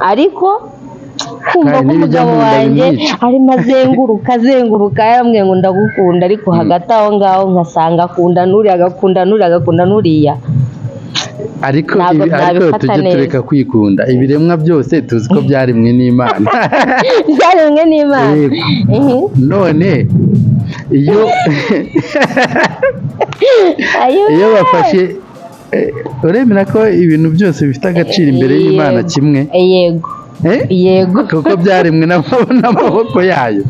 ariko kumva ko umugabo wanjye arimo azenguruka yambwiye ngo ndagukunda ariko hagati aho ngaho nkasanga akunda n'uriya agakunda n'uriya ariko tujye tureka kwikunda ibiremwa byose tuzi ko byaremwe n'Imana none iyo bafashe uremera ko ibintu byose bifite agaciro imbere y'Imana kimwe yego kuko byaremwe n'amaboko yayo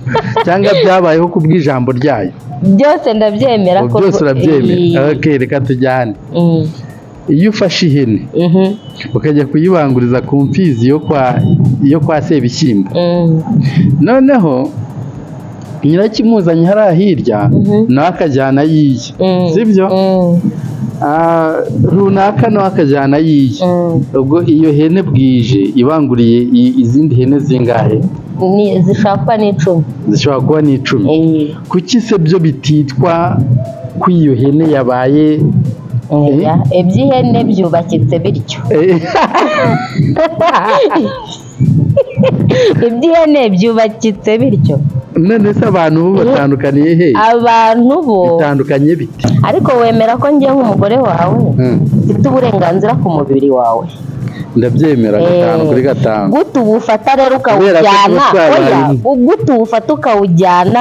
cyangwa byabayeho kubw'ijambo ryayo byose ndabyemera ko byose urabyemera reka tujyane iyo ufashe ihene ukajya kuyibanguriza ku mfizi yo kwa Sebishyimbo noneho nyirakimuzanye hariya hirya nawe akajyana yiye sibyo runaka nawe akajyana yiye ubwo iyo hene bwije ibanguriye izindi hene zingahe zishobora kuba n'icumi kuki se byo bititwa ko iyo hene yabaye iby'ihene byubakitse bityo iby'ihene byubakitse bityo none se abantu bo batandukaniye he abantu bo bitandukanye bite ariko wemera ko njye nk'umugore wawe mfite uburenganzira ku mubiri wawe ndabyemera 5/5 gute ubufata rero ukawujyana gute ubufata ukawujyana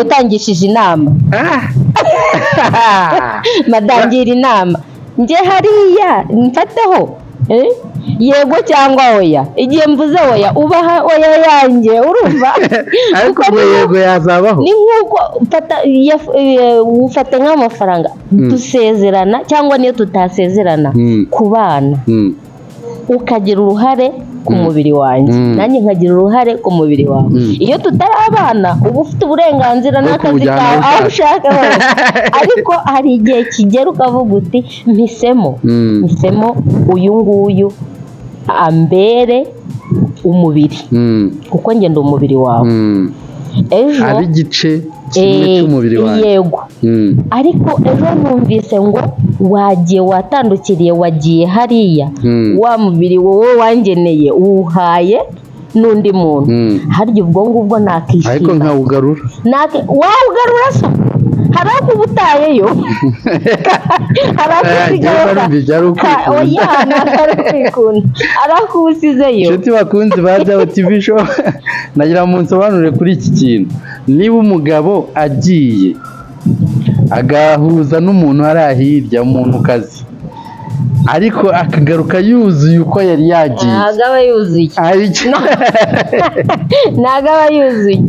utangishije inama madangira inama njye hariya mfateho yego cyangwa oya igihe mvuze oya ubaha oya yanjye urumva ariko yego yazabaho ni nkuko ufate nk'amafaranga dusezerana cyangwa niyo tutasezerana ku bana ukagira uruhare ku mubiri wanjye nanjye nkagira uruhare ku mubiri wawe iyo tutari abana uba ufite uburenganzira n'akazi kawe aho ushaka hose ariko hari igihe kigera ukavuga uti mpisemo uyu nguyu ambere umubiri kuko njye ndi umubiri wawe ejo ari igice kimwe cy'umubiri wawe yego ariko ejo numvise ngo watandukiriye wagiye hariya wa mubiri wowe wangeneye uwuhaye n'undi muntu harya ubwo ngubwo nakishima ariko nkawugarura wawugarura so hari aho uba utayeyo hari aho uba usizeyo inshuti bakunzi ba Jabo TV show nagira ngo nsobanure kuri iki kintu niba umugabo agiye agahuza n'umuntu hariya hirya umuntu kazi ariko akagaruka yuzuye uko yari yagiye ntabwo aba yuzuye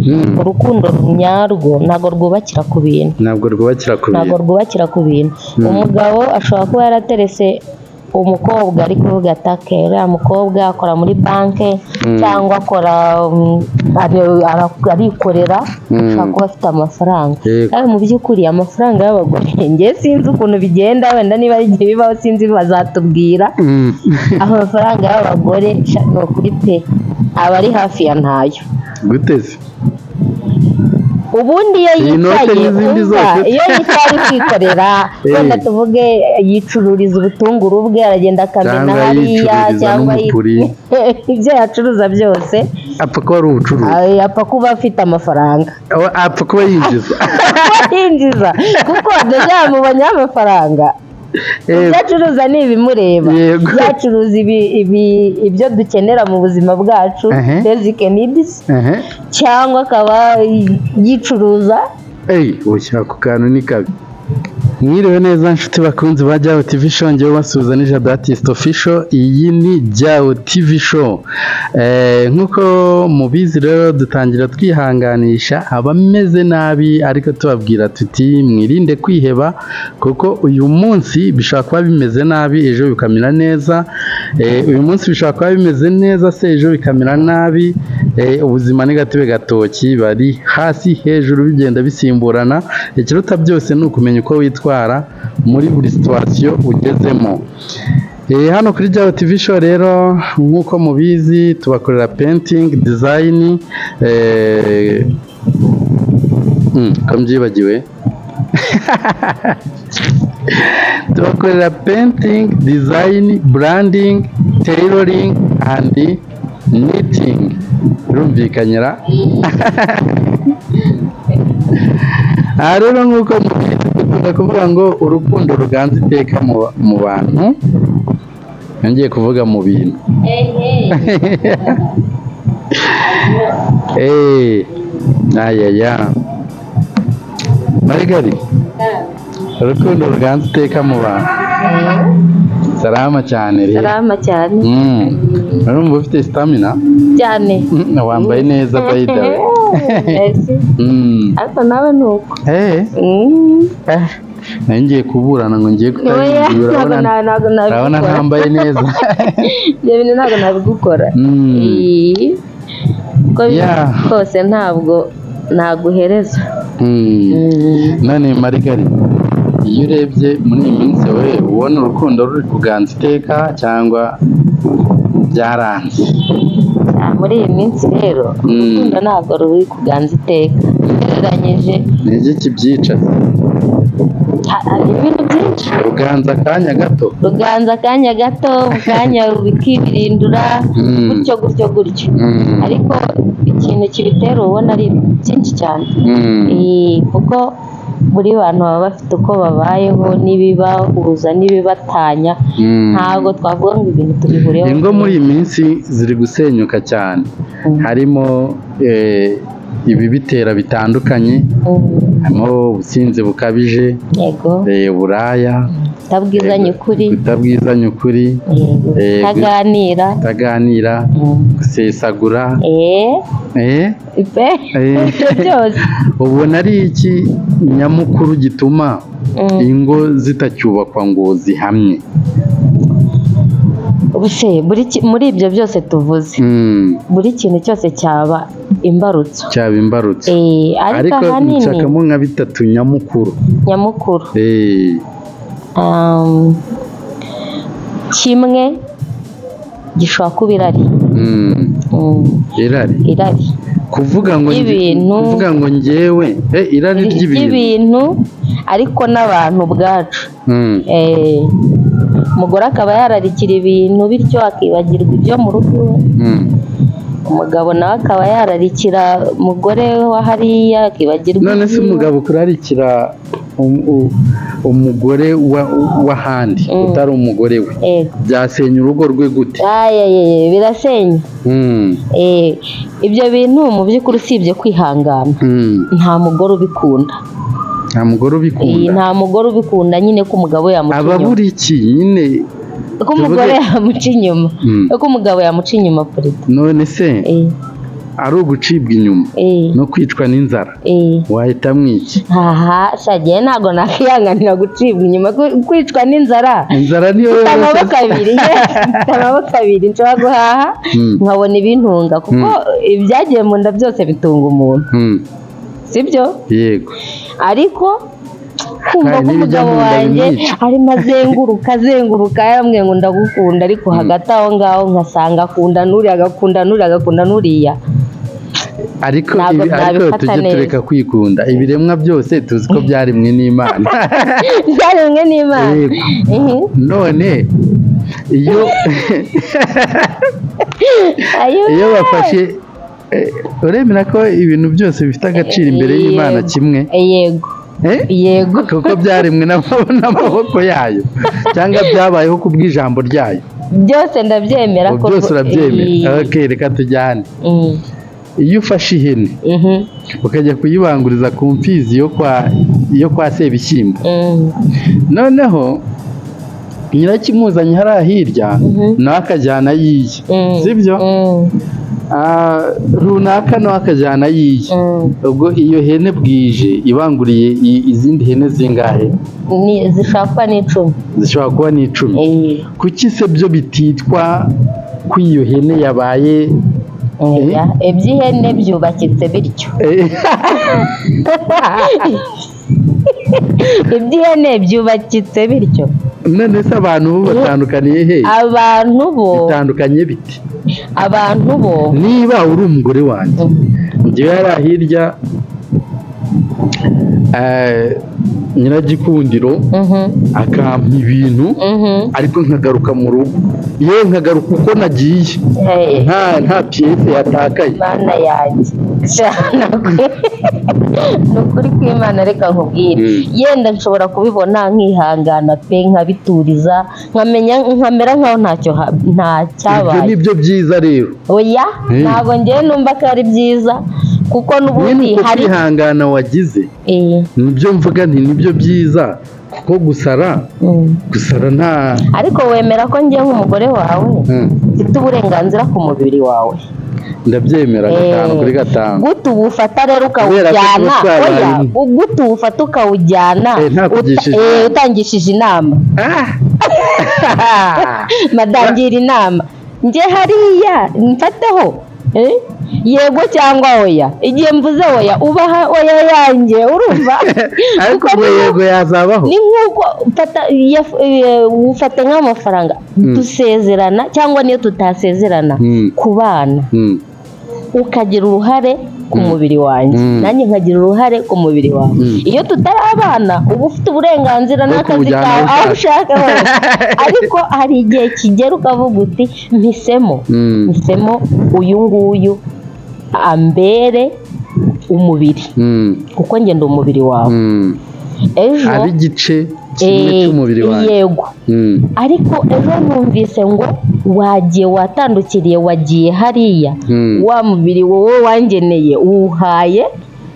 urukundo nyarwo ntabwo rwubakira ku bintu umugabo ashobora kuba yaraterese umukobwa ari kuvuga atake uriya mukobwa akora muri banki cyangwa arikorera ashobora kuba afite amafaranga kandi mu by'ukuri amafaranga y'abagore njye sinzi ukuntu bigenda wenda niba ari igihe bibaho sinzi bazatubwira amafaranga y'abagore ni ukuri pe aba ari hafi ya ntayo guteze ubundi iyo yicaye kwikorera wenda tuvuge yicururiza ubutunguru bwe aragenda akamena hariya cyangwa ibyo yacuruza byose apfa kuba ari ubucuruzi apfa kuba afite amafaranga apfa kuba yinjiza kuko deja mu banyamafaranga ibyo acuruza ni ibimureba yacuruza ibyo dukenera mu buzima bwacu basic needs cyangwa akaba yicuruza ushyira ku kantu ni kabi mwiriwe neza nshuti bakunzi ba Jabo TV show ngewe basuhuza ni Jado Artist Official iyi ni Jabo TV show nkuko mubizi rero dutangira twihanganisha abameze nabi ariko tubabwira tuti mwirinde kwiheba kuko uyu munsi bishobora kuba bimeze nabi ejo bikamera neza uyu munsi bishobora kuba bimeze neza se ejo bikamera nabi ubuzima ni gatebe gatoki bari hasi hejuru bigenda bisimburana ikiruta byose ni ukumenya uko witwara muri buri situation ugezemo hano kuri Jabo TV show rero nkuko mubizi tubakorera painting design kamjibagiwe tubakorera painting design branding tailoring and knitting. Rumvikanyira. Rero nk'uko dukunda kuvuga ngo urukundo ruganza iteka mu bantu, ngiye kuvuga mu bintu. Ayaya Marigari, urukundo ruganza iteka mu bantu. Salama cyane rero. Salama cyane. Urumva ufite stamina cyane. Wambaye neza bayida. Ariko nawe nuko. Ngiye kuburana ngo ngiye kutagira. Urabona ntambaye neza. Ibyo bintu ntabwo nabigukora. Kose ntabwo naguhereza. None Marigari, iyo urebye muri iyi minsi we ubona urukundo ruri kuganza iteka cyangwa byaranze? Muri iyi minsi rero urukundo ntabwo ruri kuganza iteka, ugereranyije ni iki byica? Hari ibintu byinshi. Ruganza akanya gato, mu kanya bikibirindura, gutyo. Ariko ikintu kibitera ubona ari byinshi cyane. Kuko buri bantu baba bafite uko babayeho n'ibibahuza n'ibibatanya, ntabwo twavuga ngo ibintu tubihuriyeho. Ingo muri iyi minsi ziri gusenyuka cyane, harimo ibibitera bitandukanye, harimo ubusinzi bukabije, uburaya, kutabwizanya ukuri, kutaganira, gusesagura. Ubona ari iki nyamukuru gituma ingo zitacyubakwa ngo zihamye? Muri ibyo byose tuvuze, buri kintu cyose cyaba imbarutso. Ariko nshakamo nka bitatu nyamukuru. Kimwe gishobora kuba irari. Kuvuga ngo njyewe irari ry'ibintu, ariko n'abantu ubwacu. Umugore akaba yararikira ibintu bityo akibagirwa ibyo mu rugo. Umugabo nawe akaba yararikira umugore wa hariya akibagirwa. None se umugabo kurarikira umugore w'ahandi utari umugore we byasenya urugo rwe gute? Birasenya. Ibyo bintu mu by'ukuri usibye kwihangana, nta mugore ubikunda. Nta mugore ubikunda nyine ko umugabo yamuca inyuma. Ababura iki nyine? Ko umugore yamuca inyuma, ko umugabo yamuca inyuma polisi. None se ari ugucibwa inyuma no kwicwa n'inzara, wahita mwiki? Shagiye ntabwo nakwihanganira gucibwa inyuma, kwicwa n'inzara. Inzara niyo amaboko abiri nshobora guhaha nkabona ibintunga, kuko ibyagiye mu nda byose bitunga umuntu, sibyo? Yego. Ariko kumva ko umugabo wanjye arimo azenguruka yambwiye ngo ndagukunda, ariko hagati aho ngaho nkasanga akunda n'uriya, agakunda n'uriya. Ariko tujye tureka kwikunda. Ibiremwa byose tuzi ko byaremwe n'Imana. None iyo bafashe, uremera ko ibintu byose bifite agaciro imbere y'Imana kimwe? Yego. Kuko byaremwe n'amaboko yayo, cyangwa byabayeho ku bw'ijambo ryayo? Byose ndabyemera ko byose urabyemera. Reka tujyane. Iyo ufashe ihene ukajya kuyibanguriza ku mfizi yo kwa Sebishyimbo, noneho nyirakimuzanye hariya hirya nawe akajyana yiye, sibyo? Runaka nawe akajyana yiye. Ubwo iyo hene bwije ibanguriye izindi hene zingahe? Zishobora kuba n'10. Kuki se byo bititwa ko iyo hene yabaye? Iby'ihene byubakitse bityo. Iby'ihene byubakitse bityo. None se abantu bo batandukaniye he? Abantu bo bitandukanye biti? Abantu bo, niba uri umugore wanjye njyewe hariya hirya nyiragikundiro akampa ibintu ariko nkagaruka mu rugo yewe nkagaruka uko nagiye nta piyese yatakaye. Mana yanjye ni ukuri kw'Imana, reka nkubwire yenda nshobora kubibona nkihangana pe nkabituriza nkamera nkaho nta cyabaye. Ibyo nibyo byiza rero. Oya ntabwo ngewe numva ko ari byiza kuko n'ubundi hari kwihangana wagize nibyo mvuga nti nibyo byiza kuko gusara nta. Ariko wemera ko ngewe nk'umugore wawe mfite uburenganzira ku mubiri wawe? Ndabyemera 5/5. Gute ubufata rero ukawujyana? Oya gute ubufata ukawujyana utangishije inama? Madangira inama nge hariya mfateho yego cyangwa oya. Igihe mvuze oya ubaha oya yanjye, urumva? Ariko yego yazabaho ni nkuko ufata nk'amafaranga dusezerana cyangwa niyo tutasezerana kubana, ukagira uruhare ku mubiri wanjye nanjye nkagira uruhare ku mubiri wawe. Iyo tutarabana uba ufite uburenganzira n'akazi kawe aho ushaka hose, ariko hari igihe kigera ukavuga uti mpisemo uyu nguyu ambere umubiri kuko njye ndi umubiri wawe. Ejo ari igice kimwe cy'umubiri wawe. Yego ariko ejo numvise ngo wagiye watandukiriye wagiye hariya wa mubiri wowe wangeneye uwuhaye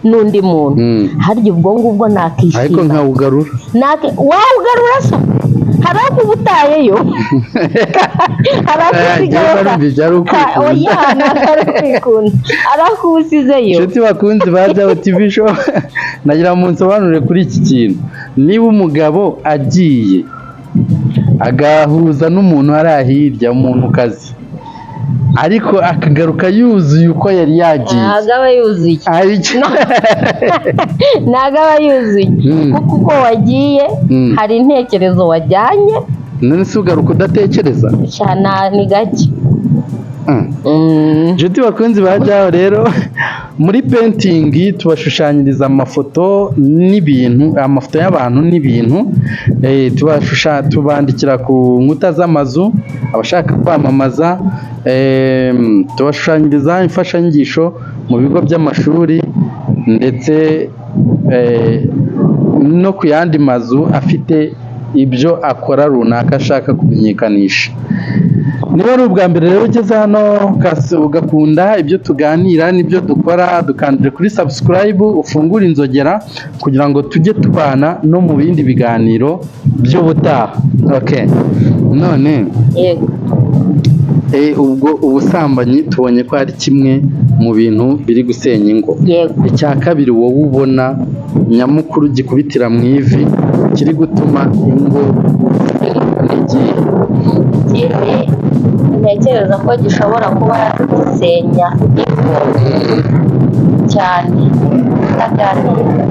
n'undi muntu, harya ubwo ngubwo nakishima ariko nkawugarura wawugarura se hari ako ubutayeyo hari ako usigayeho oya ntakarikunda hari ako usizeyo. Inshuti bakunzi ba Jabo TV Show nagira mu nsobanure kuri iki kintu. Niba umugabo agiye agahuza n'umuntu ari hirya umuntu kazi ariko akagaruka yuzuye uko yari yagiye, ntabwo aba yuzuye ntabwo aba yuzuye kuko uko wagiye hari intekerezo wajyanye. None se ugaruka udatekereza? Ni gake. Inshuti bakunzi ba Jabo rero muri painting tubashushanyiriza amafoto n'ibintu, amafoto y'abantu n'ibintu, tubandikira ku nkuta z'amazu abashaka kwamamaza, tubashushanyiriza imfashanyigisho mu bigo by'amashuri ndetse no ku yandi mazu afite ibyo akora runaka ashaka kumenyekanisha. Niba ari ubwa mbere rero ugeze hano ugakunda ibyo tuganira n'ibyo dukora, dukandire kuri subscribe, ufungure inzogera kugira ngo tujye tubana no mu bindi biganiro by'ubutaha. Okay, none ubwo ubusambanyi tubonye ko ari kimwe mu bintu biri gusenya ingo. Icya kabiri wowe ubona nyamukuru gikubitira mu ivi kiri gutuma ingo n'igihe ntekereza ko gishobora kuba gisenya ingo cyane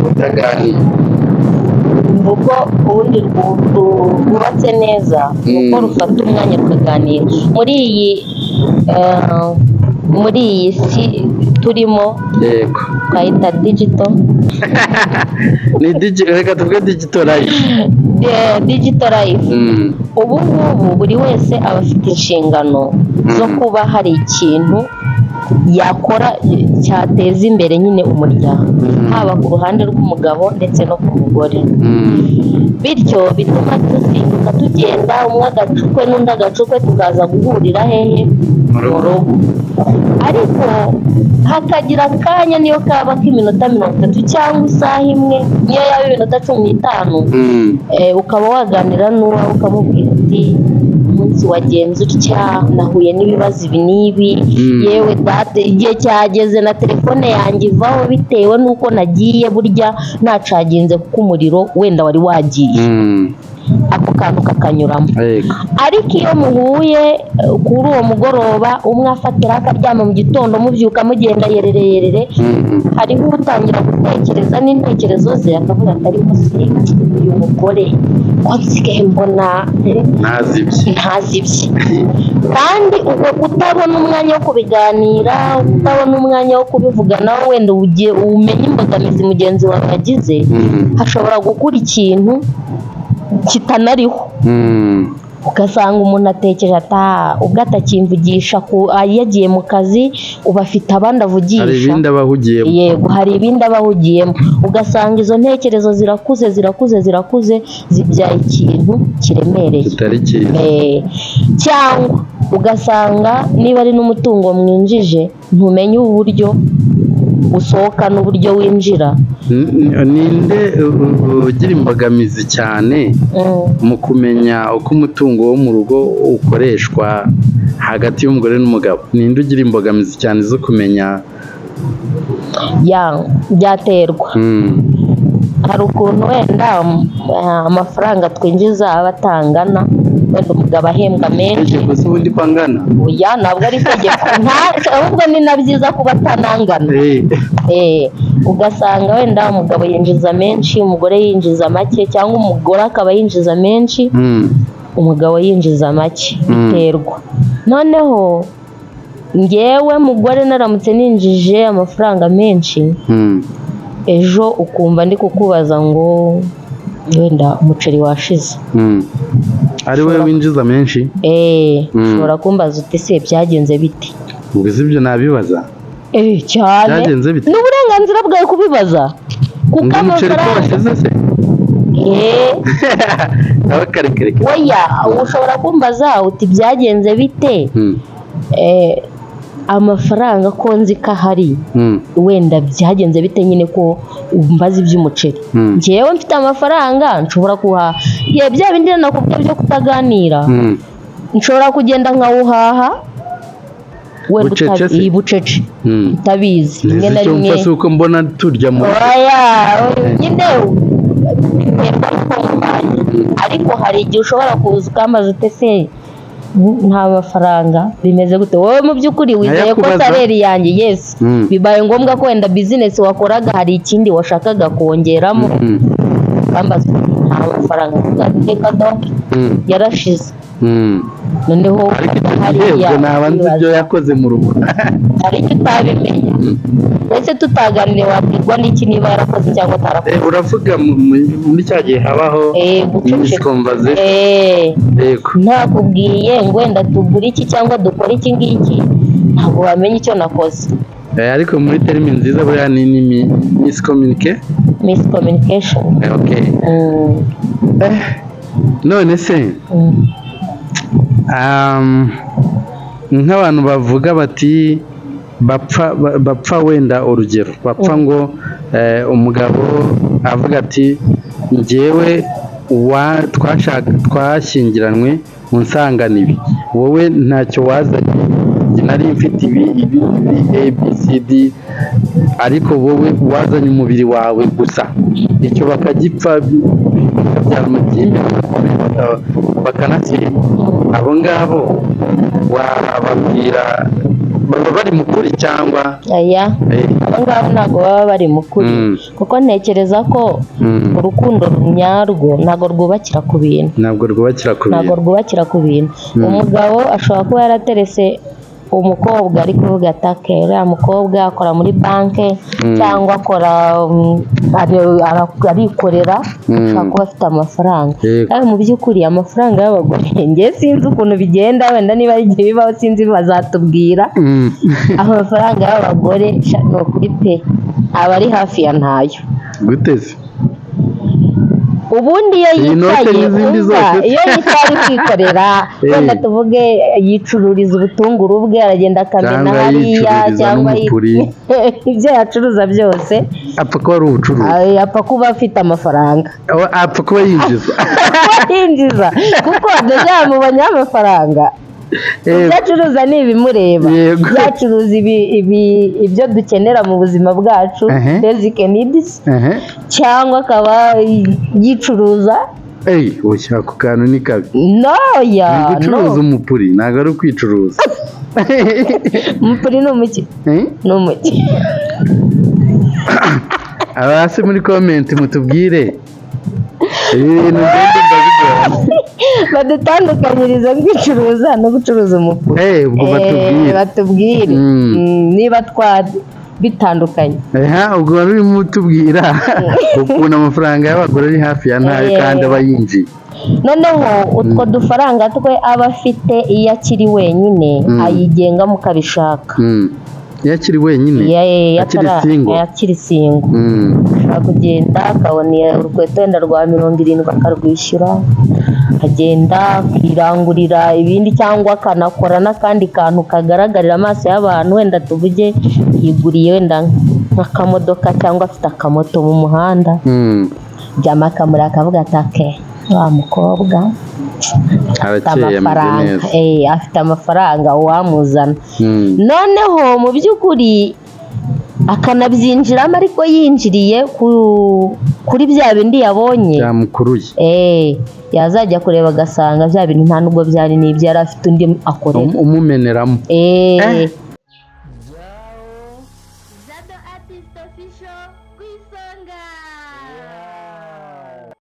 utaganira. Urugo ubundi rwubatse neza uko rufata umwanya rukaganira. Muri iyi si turimo twayita digital reka tuvuge digital life. Ubu ngubu buri wese aba afite inshingano zo kuba hari ikintu yakora cyateza imbere nyine umuryango, haba ku ruhande rw'umugabo ndetse no ku mugore. Bityo bituma tuzinduka tugenda umwe agacukwe n'undi agacukwe tukaza guhurira hehe mu rugo, ariko hakagira akanya niyo kaba k'iminota 30 cyangwa isaha imwe niyo yaba iminota 15 ukaba waganira n'uwawe ukamubwira uti umunsi wagenze utya, nahuye n'ibibazo ibi n'ibi, yewe date igihe cyageze na telefone yanjye ivaho bitewe n'uko nagiye burya nacaginze kuko umuriro wenda wari wagiye. ako kantu kakanyuramo. Ariko iyo muhuye kuri uwo mugoroba umwe afatira akaryama mu gitondo mubyuka mugenda yerere hariho utangira gutekereza n'intekerezo ze akavuga ati ariko se uyu mugore ko nsigaye mbona ntazibye kandi uko kutabona umwanya wo kubiganira utabona umwanya wo kubivuganaho wenda ugiye umenye imbogamizi mugenzi wawe yagize hashobora gukura ikintu kitanariho ugasanga umuntu atekereje ubwo atakimvugisha yagiye mu kazi uba afite abandi avugisha, hari ibindi abahugiyemo. Yego, hari ibindi abahugiyemo, ugasanga izo ntekerezo zirakuze zibyaye ikintu kiremereye kitari cyiza. Cyangwa ugasanga niba ari n'umutungo mwinjije ntumenye uburyo usohoka n'uburyo winjira. Ninde ugira imbogamizi cyane mu kumenya uko umutungo wo mu rugo ukoreshwa hagati y'umugore n'umugabo? Ninde ugira imbogamizi cyane zo kumenya? Byaterwa. Hari ukuntu wenda amafaranga twinjiza aba atangana, wenda umugabo ahembwa menshi. Gusa ubundi ko angana? Oya, ntabwo ari itegeko, ahubwo ni na byiza kuba atanangana. Ugasanga wenda umugabo yinjiza menshi, umugore yinjiza make, cyangwa umugore akaba yinjiza menshi, umugabo yinjiza make. Biterwa. Noneho ngewe mugore naramutse ninjije amafaranga menshi, ejo ukumva ndi kukubaza ngo wenda umuceri washize, ari wowe winjiza menshi, ushobora kumbaza uti se byagenze bite? Ubwo ibyo nabibaza cyane, byagenze bite? N'uburenganzira bwawe kubibaza, kuko amafaranga oya, ushobora kumbaza uti byagenze bite, amafaranga ko nzi ko ahari, wenda byagenze bite nyine ko umbaza iby'umuceri. Njyewe mfite amafaranga nshobora kuhaha, bya bindi nakubwiye byo kutaganira, nshobora kugenda nkawuhaha wenda bucece utabizi. Rimwe na rimwe uko mbona turya mu nyine ariko hari igihe ushobora kuza ukambaza ute se nta mafaranga bimeze gute? Wowe mu by'ukuri wizeye ko saleri yanjye bibaye ngombwa ko wenda bizinesi wakoraga hari ikindi washakaga kongeramo, ukambaza nta mafaranga reka yarashize. Noneho hariya nabanze ibyo yakoze mu rugo hari icyo utabimenya, ndetse tutaganire wabwirwa n'iki niba yarakoze cyangwa atarakoze. Uravuga muri cya gihe habaho conversation, ntakubwiye ngo wenda tugure iki cyangwa dukore iki ngiki, ntabwo wamenya icyo nakoze. Ariko muri terimi nziza buriya ni miscommunication. None se nk'abantu bavuga bati bapfa wenda urugero bapfa ngo umugabo avuga ati njyewe twashyingiranywe mu nsangano wowe ntacyo wazanye, nari mfite ibi ABCD, ariko wowe wazanye umubiri wawe gusa, icyo bakagipfa bakabyara amakimbirane bakanasenya. Abo ngabo wababwira baba bari mu kuri cyangwa? Abo ngabo ntabwo baba bari mu kuri, kuko ntekereza ko urukundo nyarwo ntabwo rwubakira ku bintu. Umugabo ashobora kuba yaraterese umukobwa ari kuvuga ati uriya mukobwa akora muri banki cyangwa arikorera, ashobora kuba afite amafaranga. Kandi mu by'ukuri amafaranga y'abagore njye sinzi ukuntu bigenda, wenda niba ari igihe bibaho sinzi bazatubwira. Amafaranga y'abagore ni ukuri pe aba ari hafi ya ntayo. Guteze ubundi iyo yicaye ari kwikorera, wenda tuvuge yicururiza ubutunguru bwe, aragenda akamena hariya, cyangwa ibyo yacuruza byose, apfa kuba ari ubucuruzi, apfa kuba afite amafaranga, apfa kuba yinjiza kuko mubonye amafaranga. Ibyo acuruza ni ibimureba, yacuruza ibyo dukenera mu buzima bwacu, basic needs, cyangwa akaba yicuruza Oya ako kantu ni kabi. Noya. Ni gucuruza umupuri ntabwo ari ukwicuruza. Umupuri ni umuki? Ni umuki. Abasi muri comment mutubwire. Ibintu ngende ndabigora. Badutandukanyiriza kwicuruza no gucuruza umupuri. Ubwo batubwire. Niba bitandukanye. Ubwo wari urimo utubwira ukuntu amafaranga y'abagore ari hafi ya ntayo kandi aba yinjiye. Noneho utwo dufaranga twe aba afite iyo akiri wenyine ayigenga mukabishaka. Iyo akiri wenyine akiri singo ashobora kugenda akabona urukweto wenda rwa 70 akarwishyura, akagenda kwirangurira ibindi cyangwa akanakora n'akandi kantu kagaragarira amaso y'abantu, wenda tuvuge yiguriye wenda nk'akamodoka cyangwa afite akamoto mu muhanda, jyama akamura akavuga ati wa mukobwa afite amafaranga wamuzana. Noneho mu by'ukuri akanabyinjiramo ariko yinjiriye kuri bya bindi yabonye byamukuruye, yazajya kureba agasanga bya bintu nta nubwo byari n'ibyo yari afite undi akora umumeneramo.